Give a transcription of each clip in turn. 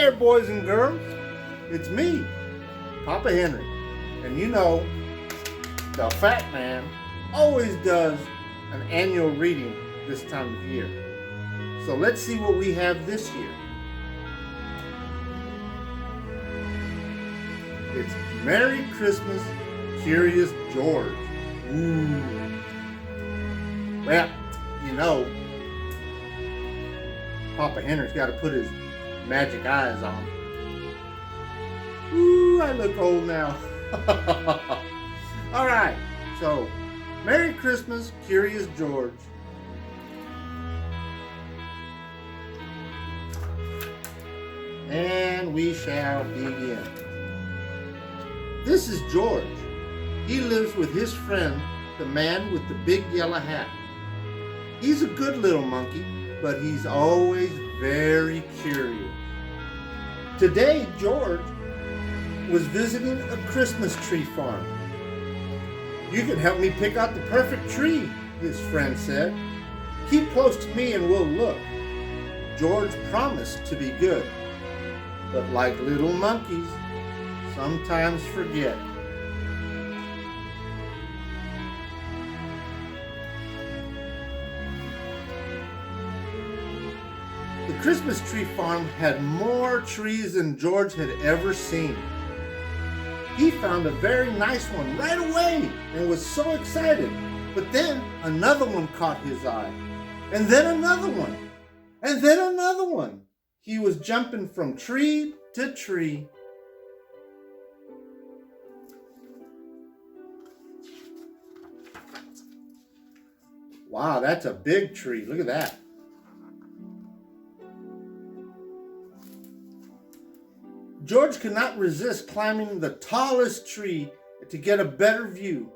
there, boys and girls. It's me, Papa Henry. And you know, the Fat Man always does an annual reading this time of year. So let's see what we have this year. It's Merry Christmas, Curious George. Ooh. Well, you know, Papa Henry's got to put his magic eyes on. Ooh, I look old now. All right, so Merry Christmas, Curious George. And we shall begin. This is George. He lives with his friend, the man with the big yellow hat. He's a good little monkey, but he's always very curious. Today, George was visiting a Christmas tree farm. "You can help me pick out the perfect tree," his friend said. "Keep close to me and we'll look." George promised to be good, but like little monkeys, sometimes forget. The Christmas tree farm had more trees than George had ever seen. He found a very nice one right away and was so excited. But then another one caught his eye. And then another one. And then another one. He was jumping from tree to tree. Wow, that's a big tree. Look at that. George could not resist climbing the tallest tree to get a better view.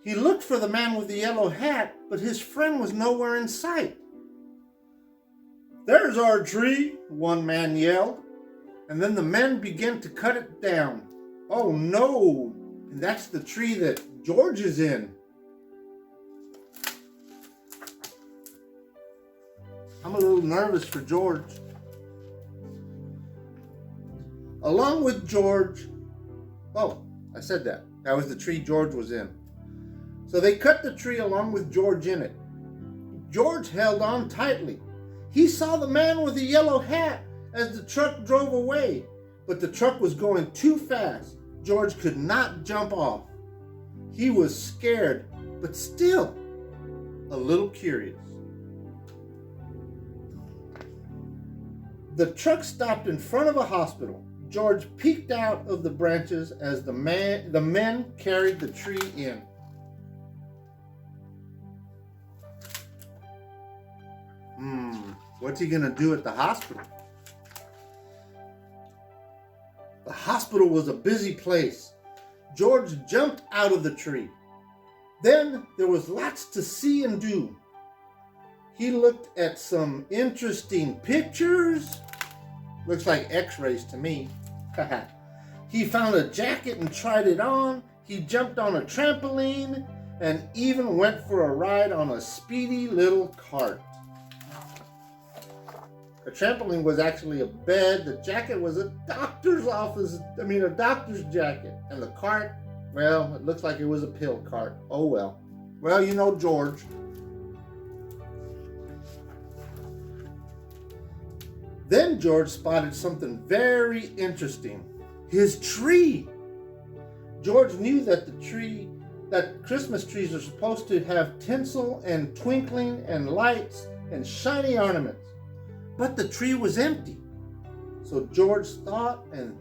He looked for the man with the yellow hat, but his friend was nowhere in sight. "There's our tree," one man yelled, and then the men began to cut it down. Oh no, and that's the tree that George is in. I'm a little nervous for George. Along with George, I said that. That was the tree George was in. So they cut the tree along with George in it. George held on tightly. He saw the man with the yellow hat as the truck drove away, but the truck was going too fast. George could not jump off. He was scared, but still a little curious. The truck stopped in front of a hospital. George peeked out of the branches as the men carried the tree in. What's he gonna do at the hospital? The hospital was a busy place. George jumped out of the tree. Then there was lots to see and do. He looked at some interesting pictures. Looks like x-rays to me. He found a jacket and tried it on. He jumped on a trampoline and even went for a ride on a speedy little cart. The trampoline was actually a bed. The jacket was a doctor's jacket. And the cart, well, it looks like it was a pill cart. Oh well. Well, you know George. Then George spotted something very interesting. His tree. George knew that Christmas trees are supposed to have tinsel and twinkling and lights and shiny ornaments. But the tree was empty. So George thought, and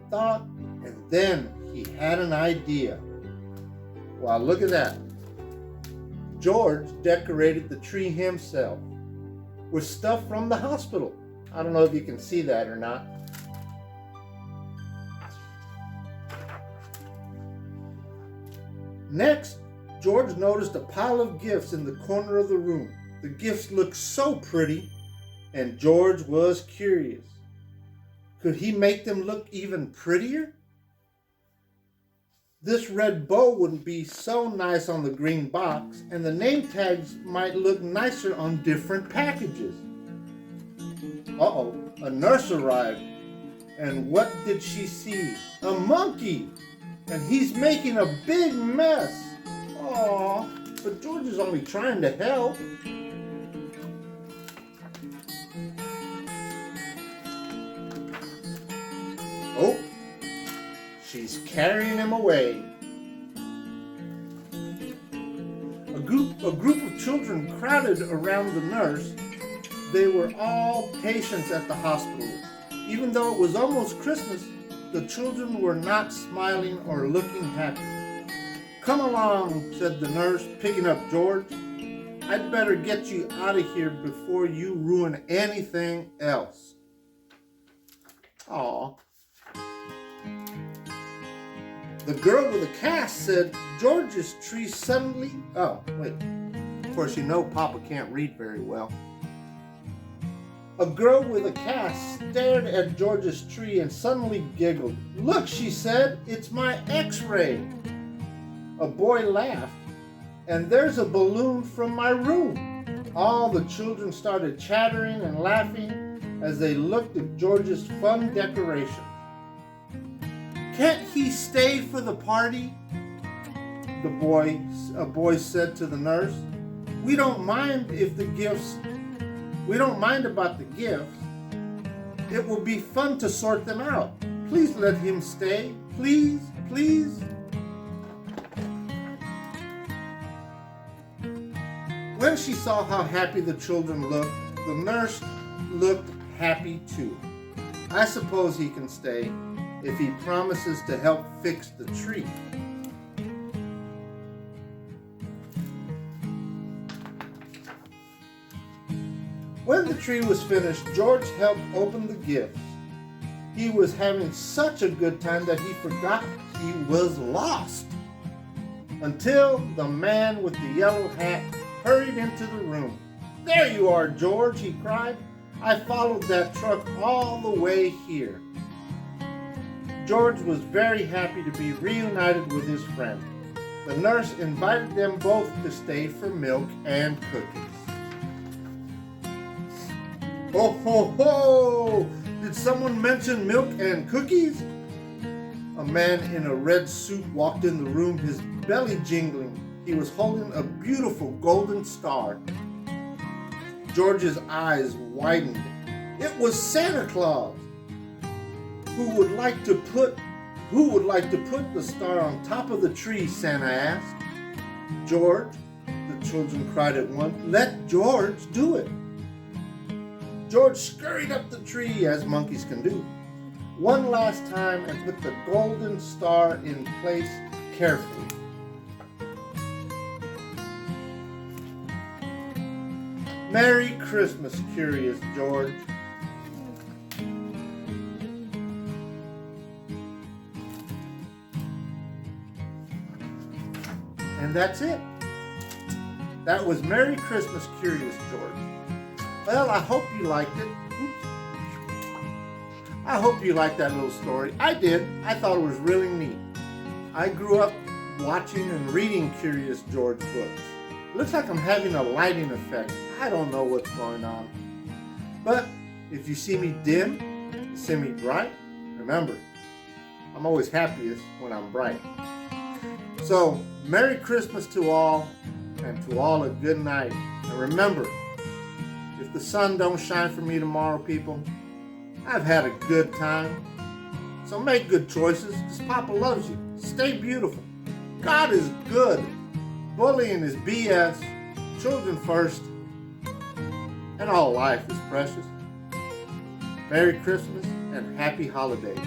then he had an idea. Wow, look at that. George decorated the tree himself with stuff from the hospital. I don't know if you can see that or not. Next, George noticed a pile of gifts in the corner of the room. The gifts looked so pretty, and George was curious. Could he make them look even prettier? This red bow wouldn't be so nice on the green box, and the name tags might look nicer on different packages. Uh-oh, a nurse arrived. And what did she see? A monkey! And he's making a big mess. Aw, but George is only trying to help. Oh, she's carrying him away. A group of children crowded around the nurse. They were all patients at the hospital. Even though it was almost Christmas, the children were not smiling or looking happy. "Come along," said the nurse, picking up George. "I'd better get you out of here before you ruin anything else." Aw. The girl with the cast said George's tree suddenly... Oh, wait. Of course, you know Papa can't read very well. A girl with a cast stared at George's tree and suddenly giggled. "Look," she said, "it's my X-ray." A boy laughed, "And there's a balloon from my room." All the children started chattering and laughing as they looked at George's fun decoration. "Can't he stay for the party?" A boy said to the nurse. We don't mind about the gifts. It will be fun to sort them out. Please let him stay. Please, please." When she saw how happy the children looked, the nurse looked happy too. "I suppose he can stay if he promises to help fix the tree." When the tree was finished, George helped open the gifts. He was having such a good time that he forgot he was lost. Until the man with the yellow hat hurried into the room. "There you are, George," he cried. "I followed that truck all the way here." George was very happy to be reunited with his friend. The nurse invited them both to stay for milk and cookies. Ho, ho, ho! Did someone mention milk and cookies? A man in a red suit walked in the room, his belly jingling. He was holding a beautiful golden star. George's eyes widened. It was Santa Claus. Who would like to put the star on top of the tree?" Santa asked. "George," the children cried at once. "Let George do it." George scurried up the tree, as monkeys can do, one last time, and put the golden star in place carefully. "Merry Christmas, Curious George." And that's it. That was Merry Christmas, Curious George. Well, I hope you liked it. Oops. I hope you liked that little story. I did. I thought it was really neat. I grew up watching and reading Curious George books. Looks like I'm having a lighting effect. I don't know what's going on. But if you see me dim, you see me bright, remember, I'm always happiest when I'm bright. So, Merry Christmas to all, and to all a good night. And remember, if the sun don't shine for me tomorrow, people, I've had a good time. So make good choices, because Papa loves you. Stay beautiful. God is good. Bullying is BS. Children first. And all life is precious. Merry Christmas and happy holidays.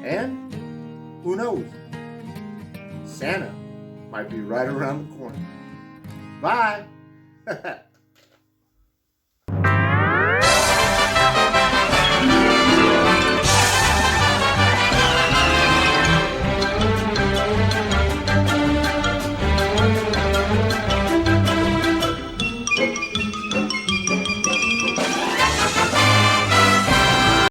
And who knows? Santa might be right around the corner. Bye.